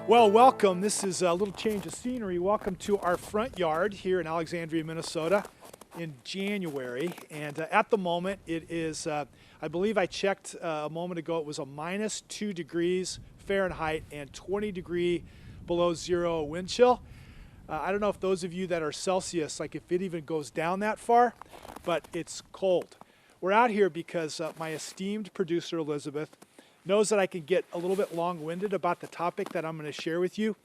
Well, welcome. This is a little change of scenery. Welcome to our front yard here in Alexandria, Minnesota in January. And at the moment, it is, I believe I checked a moment ago, it was a -2 degrees Fahrenheit and 20 degree below zero wind chill. I don't know if those of you that are Celsius, like if it even goes down that far, but it's cold. We're out here because my esteemed producer, Elizabeth, knows that I can get a little bit long-winded about the topic that I'm going to share with you.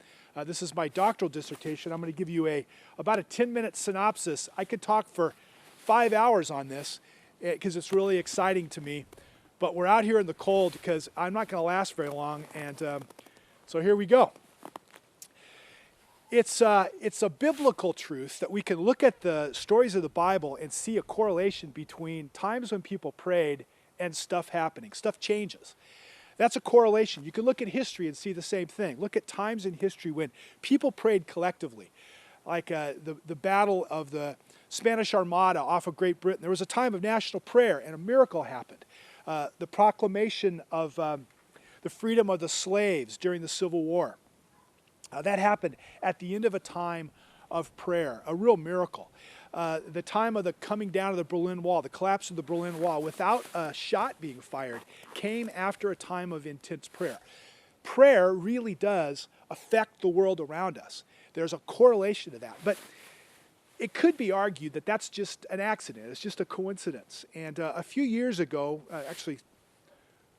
This is my doctoral dissertation. I'm going to give you about a 10-minute synopsis. I could talk for 5 hours on this because it's really exciting to me. But we're out here in the cold because I'm not going to last very long. And so here we go. It's a biblical truth that we can look at the stories of the Bible and see a correlation between times when people prayed and stuff happening. Stuff changes. That's a correlation. You can look at history and see the same thing. Look at times in history when people prayed collectively, like the battle of the Spanish Armada off of Great Britain. There was a time of national prayer and a miracle happened. The proclamation of the freedom of the slaves during the Civil War. That happened at the end of a time of prayer, a real miracle. The time of the coming down of the Berlin Wall, the collapse of the Berlin Wall without a shot being fired, came after a time of intense prayer. Prayer really does affect the world around us. There's a correlation to that. But it could be argued that that's just an accident. It's just a coincidence. And a few years ago, actually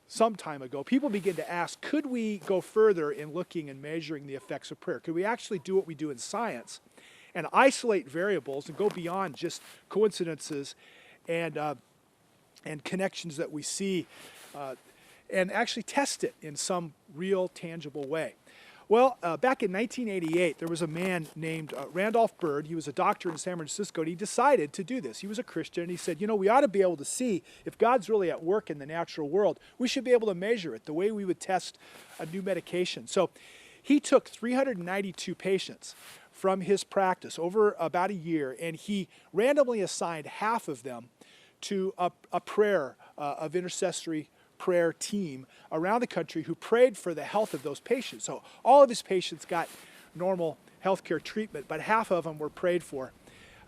some time ago, people began to ask, could we go further in looking and measuring the effects of prayer? Could we actually do what we do in science and isolate variables and go beyond just coincidences and connections that we see and actually test it in some real tangible way? Well, back in 1988, there was a man named Randolph Bird. He was a doctor in San Francisco, and he decided to do this. He was a Christian, and he said, you know, we ought to be able to see if God's really at work in the natural world. We should be able to measure it the way we would test a new medication. So he took 392 patients from his practice over about a year, and he randomly assigned half of them to a prayer of intercessory prayer team around the country who prayed for the health of those patients. So all of his patients got normal healthcare treatment, but half of them were prayed for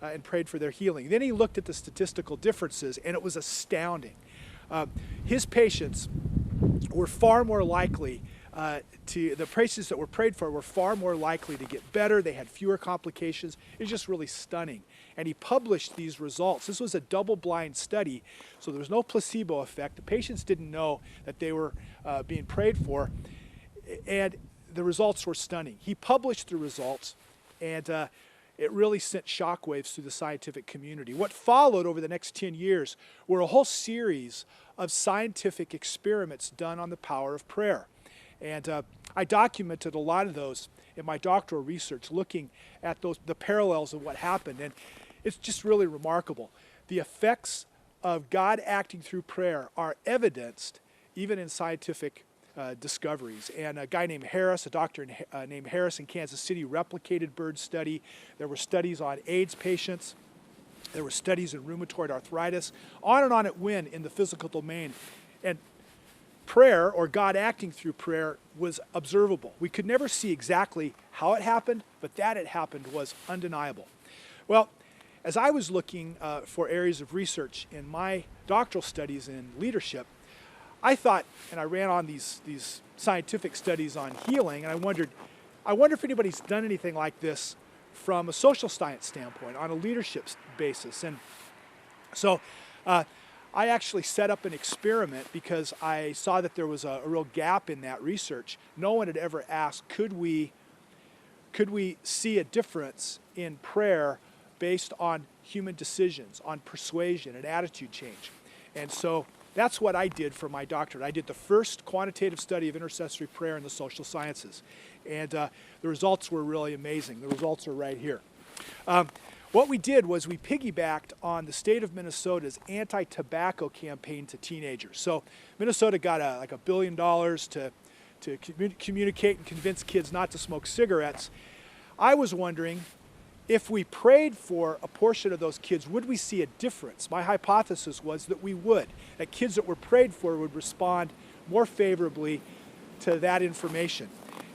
and prayed for their healing. Then he looked at the statistical differences, and it was astounding. His patients were far more likely the patients that were prayed for were far more likely to get better. They had fewer complications. It was just really stunning. And he published these results. This was a double-blind study, so there was no placebo effect. The patients didn't know that they were being prayed for, and the results were stunning. He published the results, and it really sent shockwaves through the scientific community. What followed over the next 10 years were a whole series of scientific experiments done on the power of prayer. And I documented a lot of those in my doctoral research, looking at the parallels of what happened. And it's just really remarkable. The effects of God acting through prayer are evidenced even in scientific discoveries. And a guy named Harris, a doctor named Harris in Kansas City, replicated Bird's study. There were studies on AIDS patients. There were studies in rheumatoid arthritis. On and on it went in the physical domain. And prayer, or God acting through prayer, was observable. We could never see exactly how it happened, but that it happened was undeniable. Well, as I was looking for areas of research in my doctoral studies in leadership, I thought, and I ran on these scientific studies on healing, and I wonder if anybody's done anything like this from a social science standpoint, on a leadership basis. And so I actually set up an experiment because I saw that there was a real gap in that research. No one had ever asked, could we see a difference in prayer based on human decisions, on persuasion and attitude change? And so that's what I did for my doctorate. I did the first quantitative study of intercessory prayer in the social sciences. And the results were really amazing. The results are right here. what we did was we piggybacked on the state of Minnesota's anti-tobacco campaign to teenagers. So Minnesota got like $1 billion to communicate and convince kids not to smoke cigarettes. I was wondering, if we prayed for a portion of those kids, would we see a difference? My hypothesis was that we would, that kids that were prayed for would respond more favorably to that information.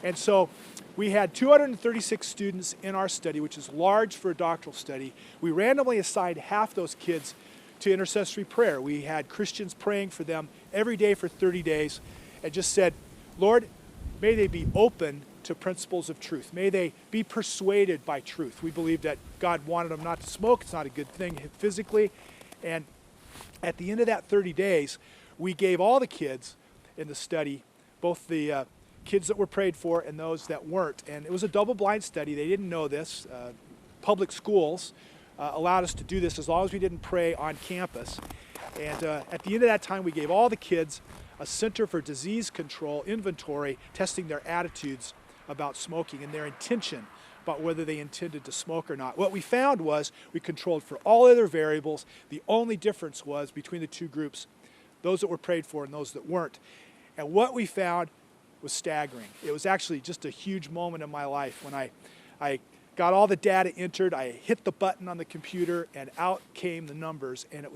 And so we had 236 students in our study, which is large for a doctoral study. We randomly assigned half those kids to intercessory prayer. We had Christians praying for them every day for 30 days and just said, Lord, may they be open to principles of truth. May they be persuaded by truth. We believe that God wanted them not to smoke. It's not a good thing physically. And at the end of that 30 days, we gave all the kids in the study, both the kids that were prayed for and those that weren't. And it was a double-blind study. They didn't know this. Public schools allowed us to do this as long as we didn't pray on campus. And at the end of that time, we gave all the kids a Center for Disease Control inventory, testing their attitudes about smoking and their intention about whether they intended to smoke or not. What we found was we controlled for all other variables. The only difference was between the two groups, those that were prayed for and those that weren't. And what we found was staggering. It was actually just a huge moment in my life when I got all the data entered, I hit the button on the computer, and out came the numbers. And it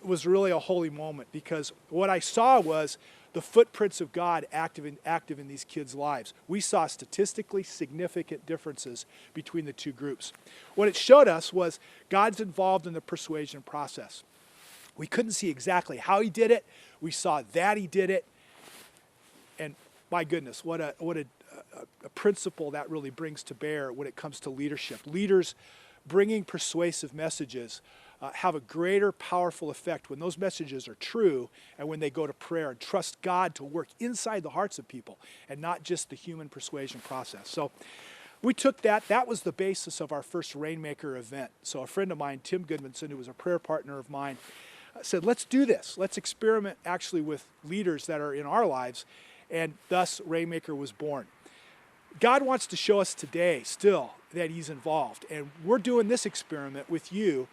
was really a holy moment, because what I saw was the footprints of God active in these kids' lives. We saw statistically significant differences between the two groups. What it showed us was God's involved in the persuasion process. We couldn't see exactly how he did it. We saw that he did it. And my goodness, what a principle that really brings to bear when it comes to leadership. Leaders bringing persuasive messages have a greater powerful effect when those messages are true and when they go to prayer and trust God to work inside the hearts of people and not just the human persuasion process. So we took that. That was the basis of our first Rainmaker event. So a friend of mine, Tim Goodmanson, who was a prayer partner of mine, said, let's do this. Let's experiment actually with leaders that are in our lives. And thus Rainmaker was born. God wants to show us today still that he's involved. And we're doing this experiment with you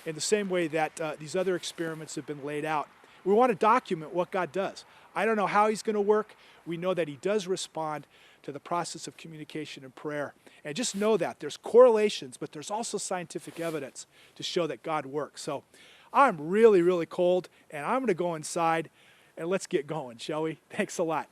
in the same way that these other experiments have been laid out. We want to document what God does. I don't know how he's going to work. We know that he does respond to the process of communication and prayer. And just know that there's correlations, but there's also scientific evidence to show that God works. So I'm really, really cold, and I'm going to go inside, and let's get going, shall we? Thanks a lot.